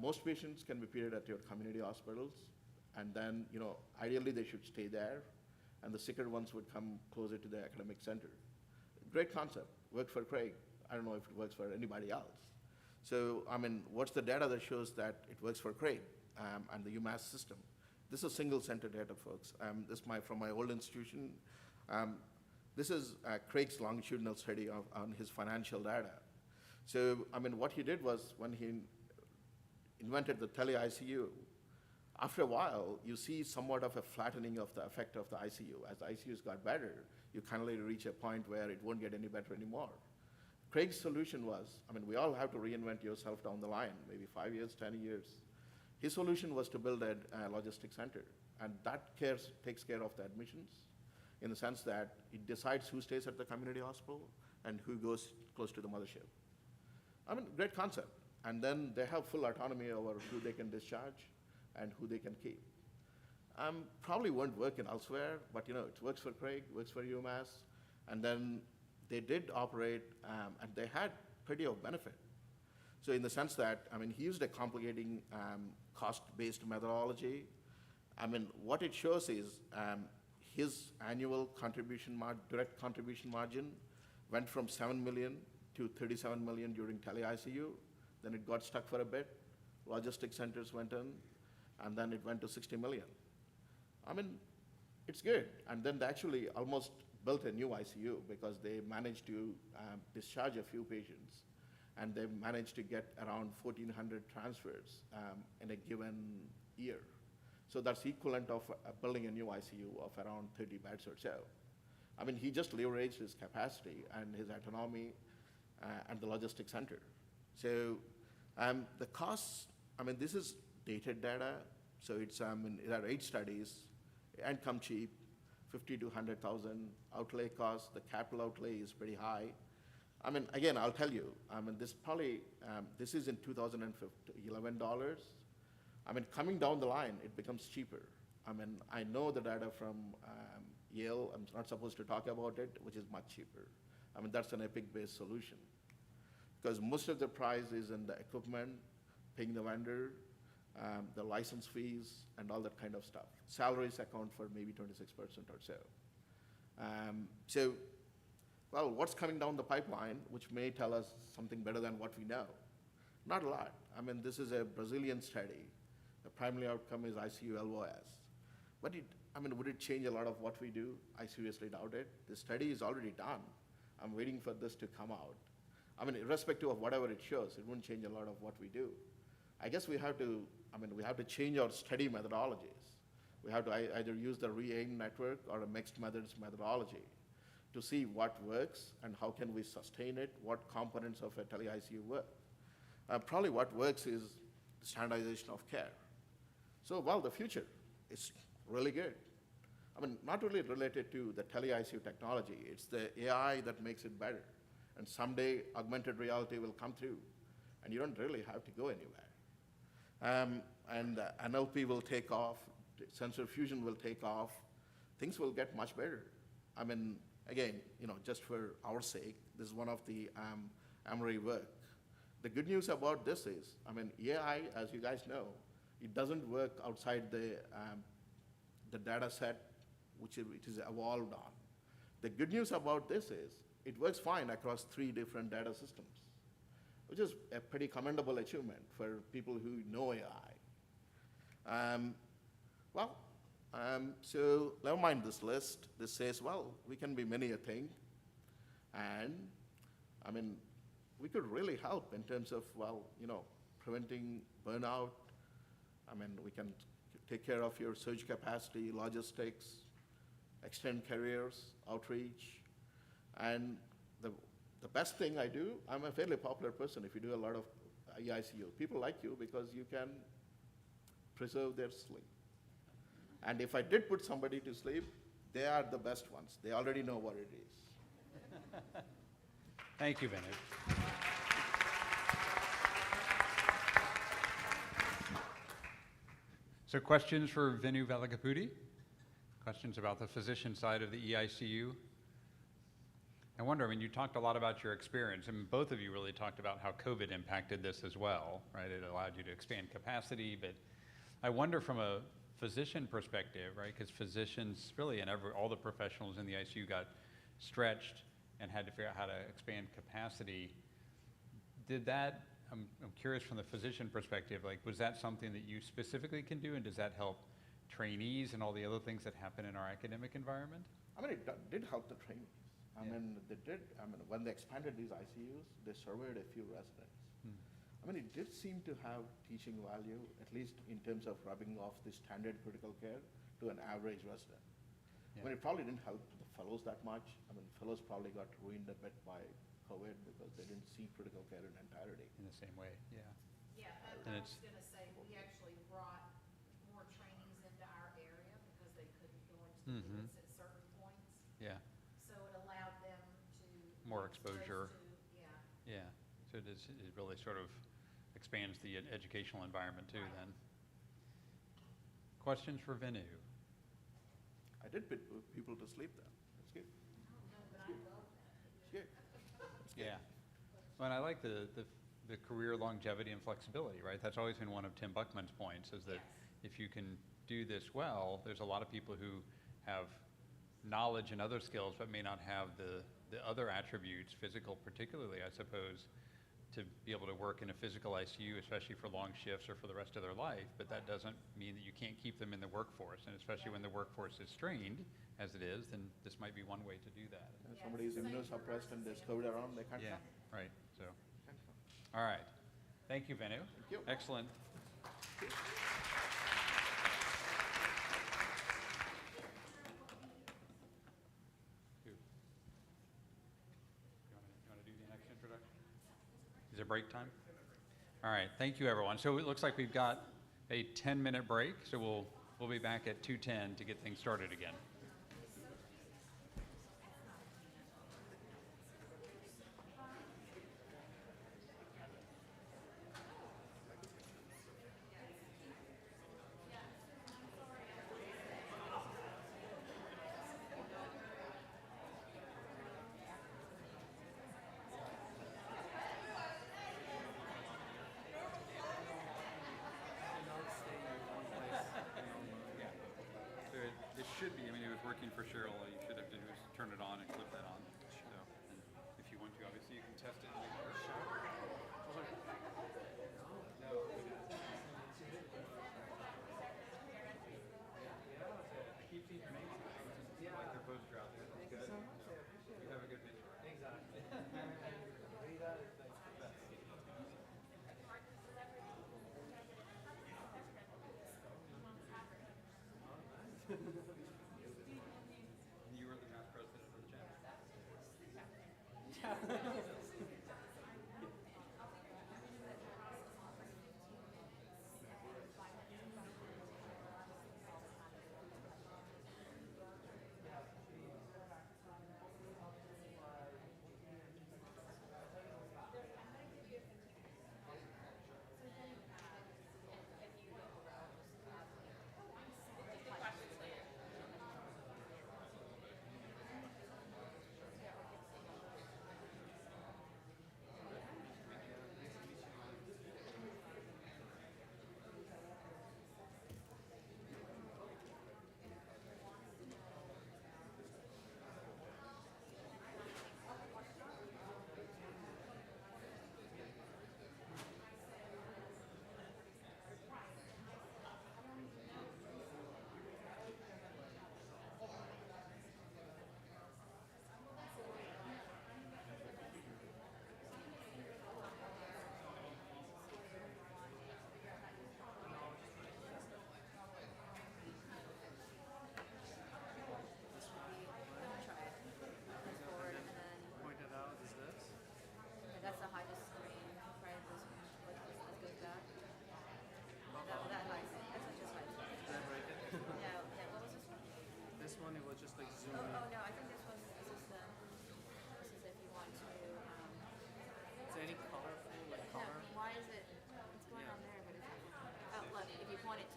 most patients can be treated at your community hospitals, and then, you know, ideally they should stay there, and the sicker ones would come closer to the academic center. Great concept, worked for Craig. I don't know if it works for anybody else. So, I mean, what's the data that shows that it works for Craig and the UMass system? This is single center data, folks. This is from my old institution. This is Craig's longitudinal study on his financial data. So, I mean, what he did was when he invented the tele-ICU, after a while, you see somewhat of a flattening of the effect of the ICU. As the ICUs got better, you kind of reach a point where it won't get any better anymore. Craig's solution was, I mean, we all have to reinvent yourself down the line, maybe 5 years, 10 years. His solution was to build a logistics center, and that takes care of the admissions in the sense that it decides who stays at the community hospital and who goes close to the mothership. I mean, great concept. And then they have full autonomy over who they can discharge and who they can keep. Probably won't work in elsewhere, but you know, it works for Craig, works for UMass, and then they did operate, and they had plenty of benefit. So in the sense that, I mean, he used a complicating cost-based methodology. I mean, what it shows is his annual direct contribution margin went from 7 million to 37 million during tele-ICU. Then it got stuck for a bit. Logistics centers went in, and then it went to 60 million. I mean, it's good. And then they actually almost built a new ICU because they managed to discharge a few patients, and they managed to get around 1,400 transfers in a given year. So that's equivalent of building a new ICU of around 30 beds or so. I mean, he just leveraged his capacity and his autonomy and the logistics center. So the costs, I mean, this is dated data. So it's, there are 8 studies, and come cheap, 50 to 100,000 outlay costs. The capital outlay is pretty high. I mean, again, I'll tell you, I mean, this is in 2011 dollars. I mean, coming down the line, it becomes cheaper. I mean, I know the data from Yale. I'm not supposed to talk about it, which is much cheaper. I mean, that's an Epic-based solution. Because most of the price is in the equipment, paying the vendor, the license fees, and all that kind of stuff. Salaries account for maybe 26% or so. So, well, what's coming down the pipeline, which may tell us something better than what we know? Not a lot. I mean, this is a Brazilian study. The primary outcome is ICU LOS. But would it change a lot of what we do? I seriously doubt it. The study is already done. I'm waiting for this to come out. I mean, irrespective of whatever it shows, it won't change a lot of what we do. I guess we have to change our study methodologies. We have to either use the re-aim network or a mixed methods methodology to see what works and how can we sustain it, what components of a tele-ICU work. Probably what works is standardization of care. So, well, the future is really good. I mean, not really related to the tele-ICU technology, it's the AI that makes it better. And someday, augmented reality will come through, and you don't really have to go anywhere. And NLP will take off, sensor fusion will take off, things will get much better. I mean, again, you know, just for our sake, this is one of the Emory work. The good news about this is, I mean, AI, as you guys know, it doesn't work outside the data set which it is evolved on. The good news about this is, it works fine across 3 different data systems, which is a pretty commendable achievement for people who know AI. So never mind this list. This says, well, we can be many a thing. And I mean, we could really help in terms of, well, preventing burnout. I mean, we can take care of your surge capacity, logistics, extend careers, outreach. And the best thing I do, I'm a fairly popular person if you do a lot of EICU. People like you because you can preserve their sleep. And if I did put somebody to sleep, they are the best ones. They already know what it is. Thank you, Vinu. So questions for Vinu Velagapudi? Questions about the physician side of the EICU? I wonder, I mean, you talked a lot about your experience, and both of you really talked about how COVID impacted this as well, right? It allowed you to expand capacity, but I wonder from a physician perspective, right? Because physicians really and all the professionals in the ICU got stretched and had to figure out how to expand capacity. Did that, I'm curious from the physician perspective, like was that something that you specifically can do, and does that help trainees and all the other things that happen in our academic environment? I mean, it did help the trainees. I Yeah. mean, when they expanded these ICUs, they surveyed a few residents. I mean, it did seem to have teaching value, at least in terms of rubbing off the standard critical care to an average resident. I mean, it probably didn't help the fellows that much. I mean, fellows probably got ruined a bit by COVID because they didn't see critical care in entirety. In the same way, yeah. Yeah, And I was it's- gonna say, we actually brought more trainees into our area because they couldn't go into the units at certain points. Yeah, So it allowed them to. More be exposed exposure. to- Yeah. yeah. So it really sort of expands the educational environment too Right. then. Questions for Vinu? I did put people to sleep then. That's good. It's good. Yeah. Well, and I like the career longevity and flexibility, right? That's always been one of Tim Buckman's points, is that Yes. if you can do this well, there's a lot of people who have knowledge and other skills but may not have the other attributes, physical particularly, I suppose, to be able to work in a physical ICU, especially for long shifts or for the rest of their life. But that doesn't mean that you can't keep them in the workforce, and especially when the workforce is strained, as it is, then this might be one way to do that. And if somebody is immunosuppressed and there's COVID around, they can't Yeah, come. right, so, Can't come. all right. Thank you, Vinu. Thank you. Excellent. Who? You want to do the next introduction? Is it break time? All right, thank you, everyone. So it looks like we've got a 10-minute break, so we'll be back at 2:10 to get things started again. So it should be, I mean, it was working for Cheryl. All you should have to do is turn it on and clip that on. So, and if you want to, obviously, you can test it and make it work. I keep seeing your name. I like your poster out there. That's good. You have a good picture. You were the past president of the chapter.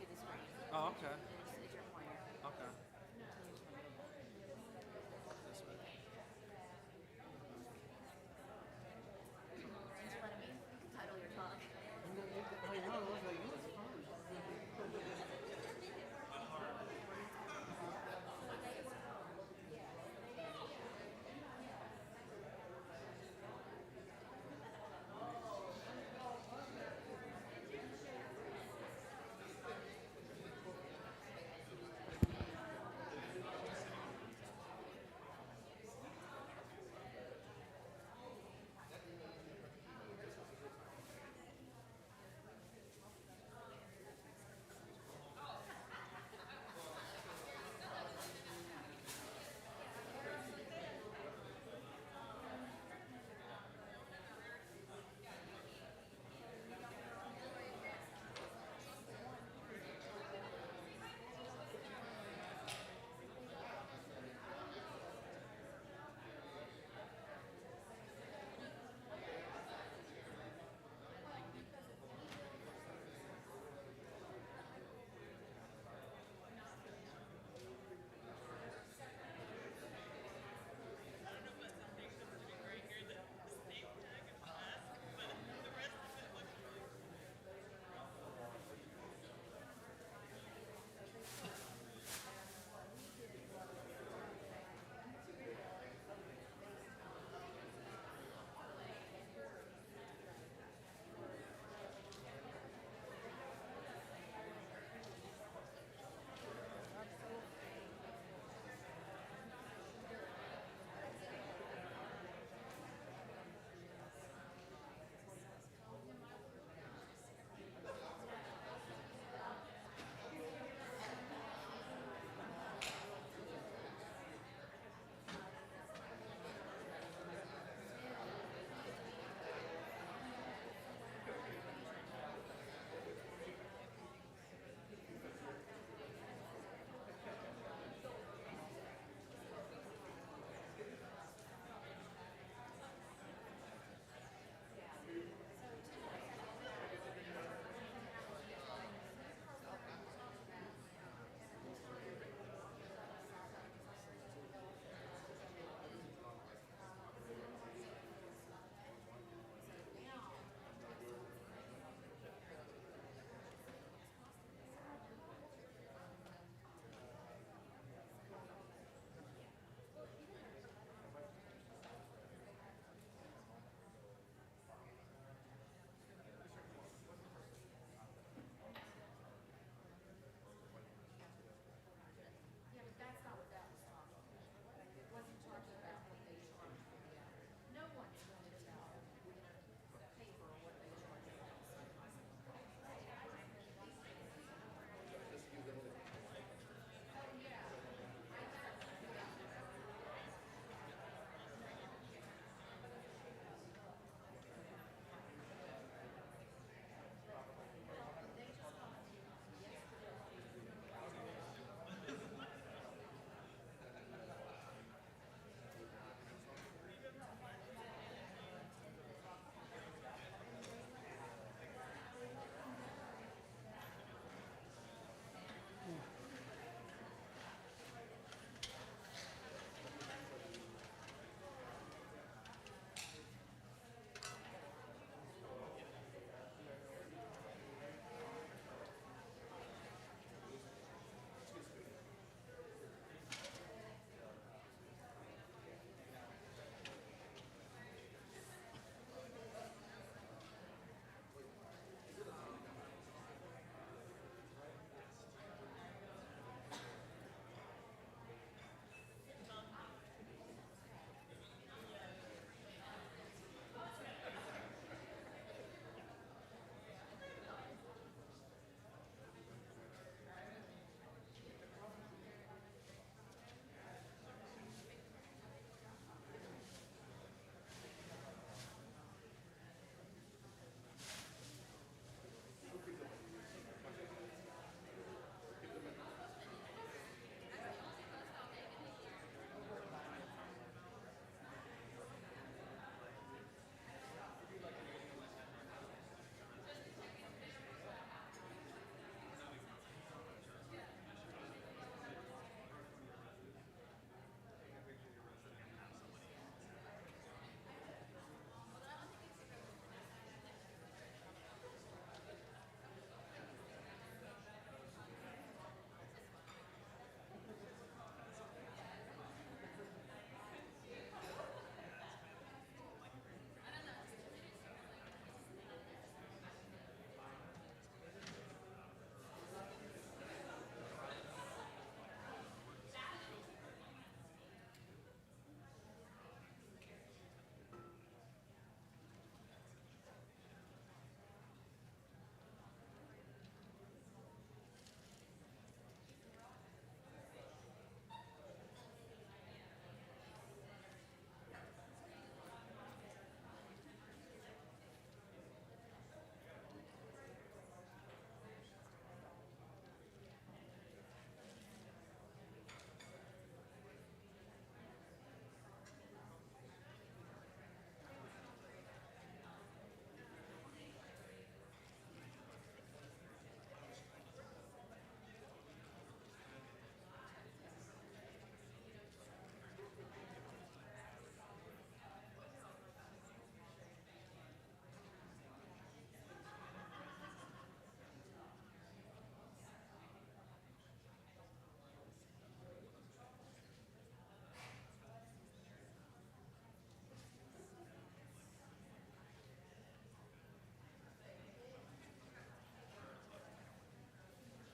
to the screen. Oh, okay. It's your pointer. Okay.